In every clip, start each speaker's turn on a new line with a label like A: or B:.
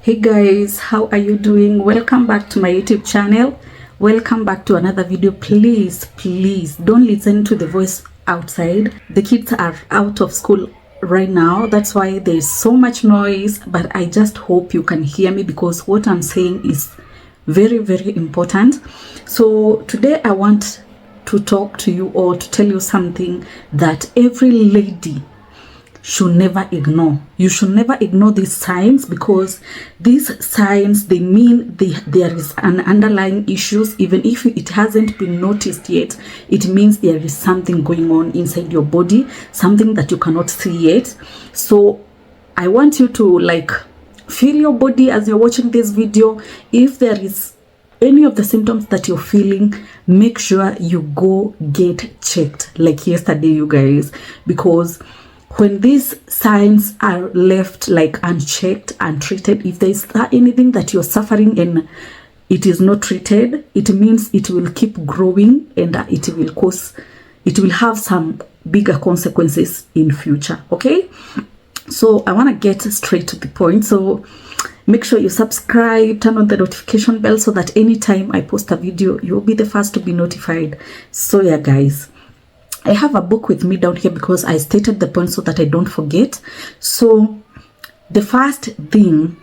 A: Hey guys, how are you doing? Welcome back to my YouTube channel. Welcome back to another video. Please don't listen to the voice outside. The kids are out of school right now. That's why there's so much noise, but I just hope you can hear me because what I'm saying is very important. So today I want to talk to you or to tell you something that every lady should never ignore. You should never ignore these signs because these signs, they mean there is an underlying issues. Even if it hasn't been noticed yet, it means there is something going on inside your body, something that you cannot see yet. So I want you to feel your body as you're watching this video. If there is any of the symptoms that you're feeling, make sure you go get checked like yesterday, you guys, because when these signs are left unchecked, untreated, if there is anything that you're suffering and it is not treated, it means it will keep growing and it will have some bigger consequences in future. Okay, so I want to get straight to the point. So make sure you subscribe, turn on the notification bell so that anytime I post a video, you'll be the first to be notified. So yeah, guys, I have a book with me down here because I stated the point so that I don't forget. So the first thing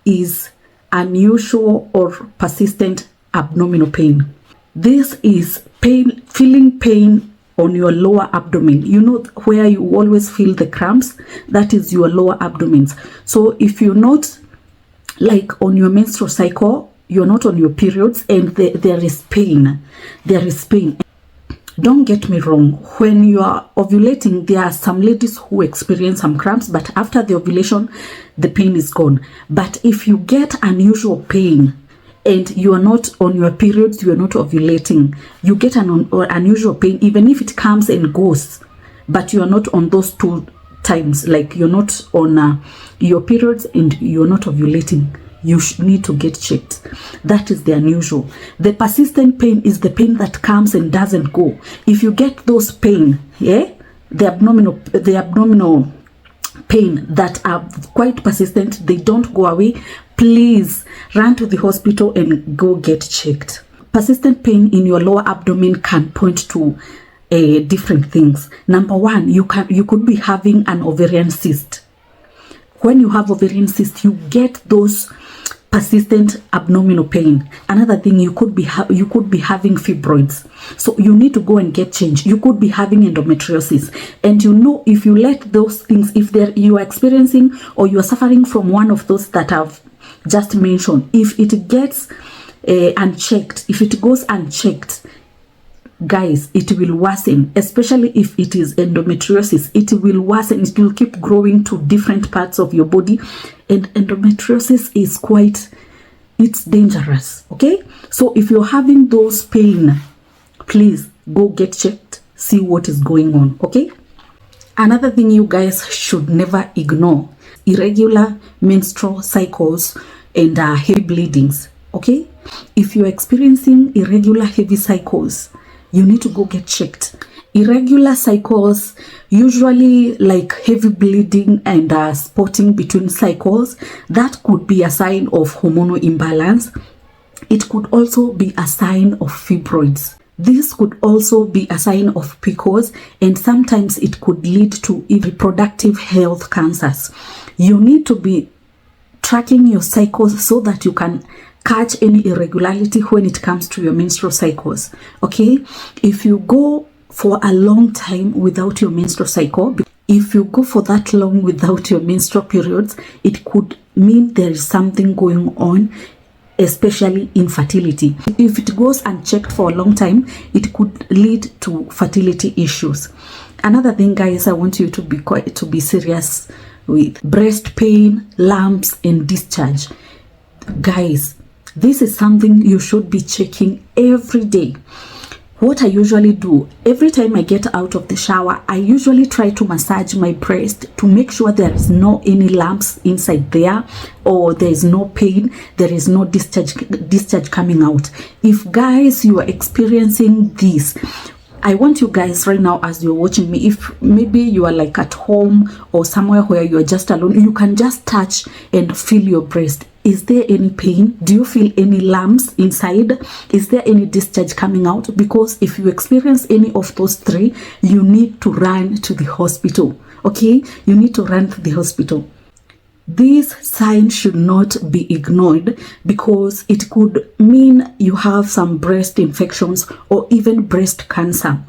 A: is unusual or persistent abdominal pain. This is pain, feeling pain on your lower abdomen. You know where you always feel the cramps? That is your lower abdomen. So if you're not on your menstrual cycle, you're not on your periods, and there is pain. Don't get me wrong, when you are ovulating, there are some ladies who experience some cramps, but after the ovulation, the pain is gone. But if you get unusual pain and you are not on your periods, you are not ovulating, you get an unusual pain, even if it comes and goes, but you are not on those two times, you're not on your periods and you're not ovulating, you need to get checked. That is the unusual. The persistent pain is the pain that comes and doesn't go. If you get those pain, the abdominal pain that are quite persistent, they don't go away, please run to the hospital and go get checked. Persistent pain in your lower abdomen can point to different things. Number one, you could be having an ovarian cyst. When you have ovarian cyst, you get those persistent abdominal pain. Another thing, you could be having fibroids, so you need to go and get changed. You could be having endometriosis, and if you let those things, if you are experiencing or you are suffering from one of those that I've just mentioned, if it gets unchecked, if it goes unchecked, guys, it will worsen. Especially if it is endometriosis, it will worsen. It will keep growing to different parts of your body, and endometriosis is it's dangerous. Okay, so if you're having those pain, please go get checked, see what is going on. Okay, another thing you guys should never ignore: irregular menstrual cycles and heavy bleedings. Okay, if you're experiencing irregular heavy cycles, you need to go get checked. Irregular cycles, usually heavy bleeding and spotting between cycles, that could be a sign of hormonal imbalance. It could also be a sign of fibroids. This could also be a sign of PCOS, and sometimes it could lead to reproductive health cancers. You need to be tracking your cycles so that you can catch any irregularity when it comes to your menstrual cycles. Okay, if you go for a long time without your menstrual cycle, if you go for that long without your menstrual periods, it could mean there is something going on, especially infertility. If it goes unchecked for a long time, it could lead to fertility issues. Another thing, guys, I want you to be serious with: breast pain, lumps, and discharge. Guys, this is something you should be checking every day. What I usually do, every time I get out of the shower, I usually try to massage my breast to make sure there is no any lumps inside there, or there is no pain, there is no discharge coming out. If guys, you are experiencing this, I want you guys right now, as you're watching me, if maybe you are at home or somewhere where you are just alone, you can just touch and feel your breast. Is there any pain? Do you feel any lumps inside? Is there any discharge coming out? Because if you experience any of those three, you need to run to the hospital. Okay, you need to run to the hospital. These signs should not be ignored because it could mean you have some breast infections or even breast cancer.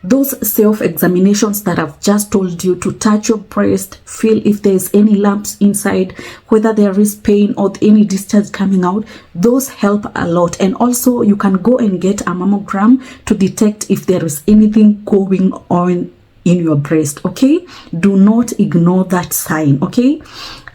A: Those self-examinations that I've just told you, to touch your breast, feel if there's any lumps inside, whether there is pain or any discharge coming out, those help a lot. And also you can go and get a mammogram to detect if there is anything going on in your breast. Okay, do not ignore that sign. Okay,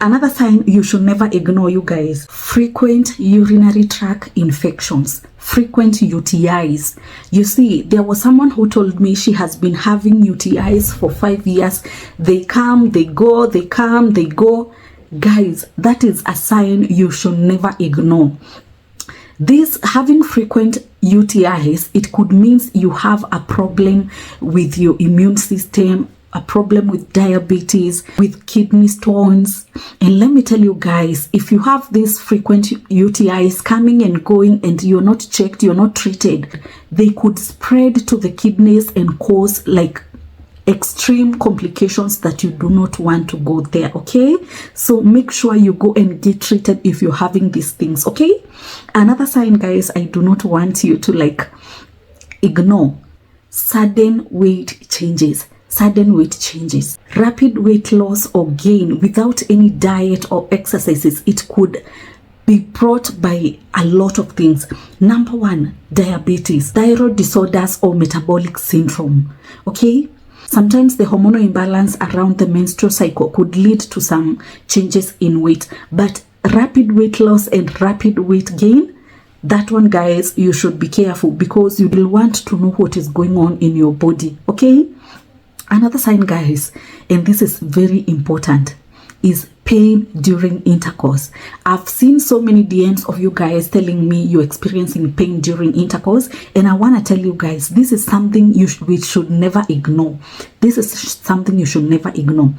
A: another sign you should never ignore, you guys: frequent urinary tract infections, frequent UTIs. You see, there was someone who told me she has been having UTIs for 5 years. They come, they go, they come, they go. Guys, that is a sign you should never ignore. This having frequent UTIs, it could mean you have a problem with your immune system, a problem with diabetes, with kidney stones. And let me tell you guys, if you have these frequent UTIs coming and going and you're not checked, you're not treated, they could spread to the kidneys and cause like extreme complications that you do not want to go there. Okay, so make sure you go and get treated if you're having these things. Okay, another sign, guys, I do not want you to like ignore: sudden weight changes. Sudden weight changes, rapid weight loss or gain without any diet or exercises. It could be brought by a lot of things. Number one, diabetes, thyroid disorders or metabolic syndrome. Okay, sometimes the hormonal imbalance around the menstrual cycle could lead to some changes in weight, but rapid weight loss and rapid weight gain, that one, guys, you should be careful because you will want to know what is going on in your body. Okay, another sign, guys, and this is very important, is pain during intercourse. I've seen so many DMs of you guys telling me you're experiencing pain during intercourse, and I want to tell you guys, this is something we should never ignore. This is something you should never ignore,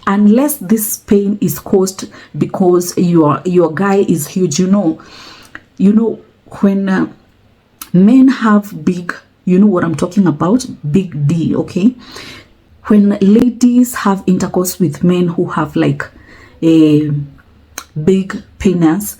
A: unless this pain is caused because your guy is huge. You know when men have big, you know what I'm talking about, big D. Okay, when ladies have intercourse with men who have like a big penis,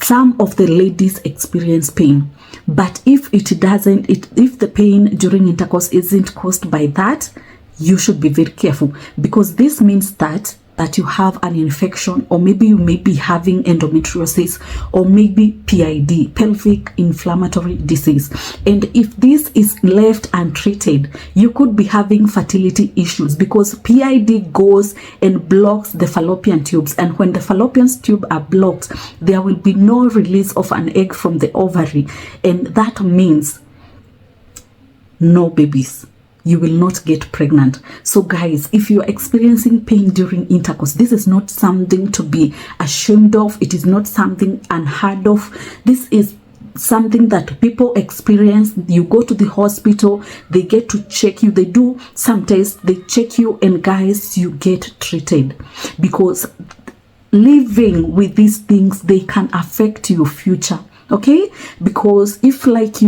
A: some of the ladies experience pain. But if it doesn't, if the pain during intercourse isn't caused by that, you should be very careful, because this means that you have an infection, or maybe you may be having endometriosis, or maybe PID, pelvic inflammatory disease. And if this is left untreated, you could be having fertility issues, because PID goes and blocks the fallopian tubes, and when the fallopian tubes are blocked, there will be no release of an egg from the ovary, and that means no babies. You will not get pregnant. So guys, if you're experiencing pain during intercourse, this is not something to be ashamed of. It is not something unheard of. This is something that people experience. You go to the hospital, they get to check you, they do some tests, they check you, and guys, you get treated, because living with these things, they can affect your future. Okay, because if like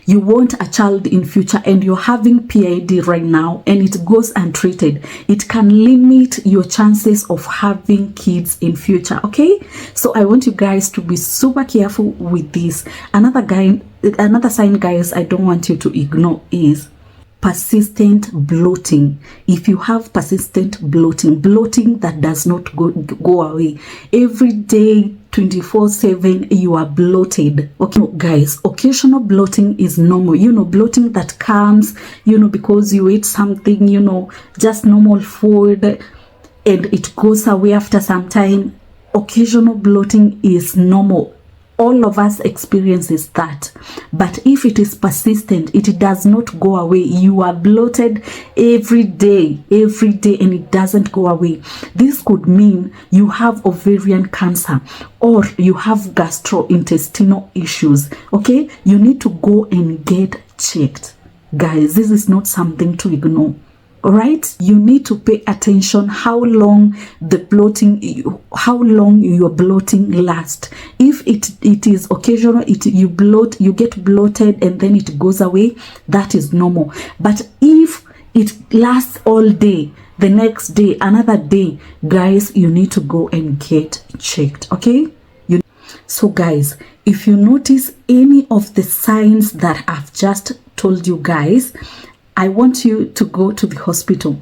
A: you want a child in future and you're having PID right now and it goes untreated, it can limit your chances of having kids in future. Okay, so I want you guys to be super careful with this. Another sign, guys, I don't want you to ignore is persistent bloating. If you have persistent bloating that does not go away, every day 24/7 you are bloated. Okay guys, occasional bloating is normal. Bloating that comes because you eat something, just normal food, and it goes away after some time. Occasional bloating is normal. All of us experiences that. But if it is persistent, it does not go away, you are bloated every day, and it doesn't go away, this could mean you have ovarian cancer or you have gastrointestinal issues. Okay, you need to go and get checked. Guys, this is not something to ignore. all right? You need to pay attention how long your bloating lasts. If it is occasional, you get bloated and then it goes away, that is normal. But if it lasts all day, the next day, another day, guys, you need to go and get checked, okay? So guys, if you notice any of the signs that I've just told you guys, I want you to go to the hospital.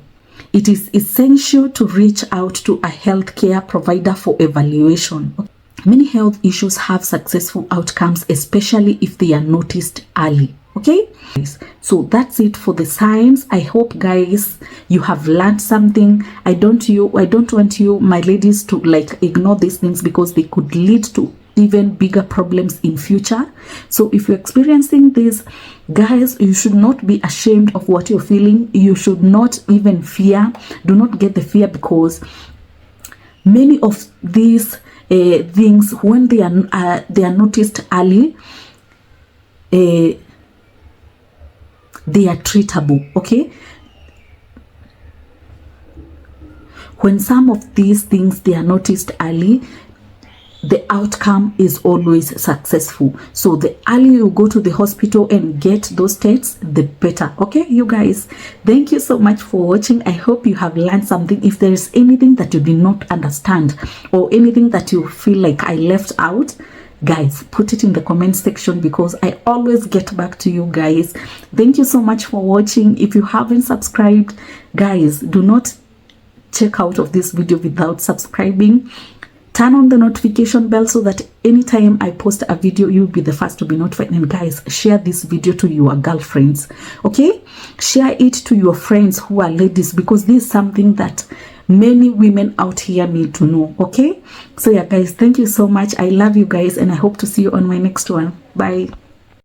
A: It is essential to reach out to a healthcare provider for evaluation. Many health issues have successful outcomes, especially if they are noticed early. Okay, so that's it for the signs. I hope guys you have learned something. I don't want you, my ladies, to like ignore these things because they could lead to even bigger problems in future. So if you're experiencing this, guys, you should not be ashamed of what you're feeling. You should not even fear. Do not get the fear, because many of these things, when they are noticed early, they are treatable, okay? When some of these things they are noticed early, the outcome is always successful. So the earlier you go to the hospital and get those tests, the better. Okay, you guys, thank you so much for watching. I hope you have learned something. If there is anything that you did not understand or anything that you feel like I left out, guys, put it in the comment section, because I always get back to you guys. Thank you so much for watching. If you haven't subscribed, guys, do not check out of this video without subscribing. Turn on the notification bell so that anytime I post a video, you'll be the first to be notified. And guys, share this video to your girlfriends, okay? Share it to your friends who are ladies, because this is something that many women out here need to know, okay? So yeah guys, thank you so much. I love you guys, and I hope to see you on my next one. Bye.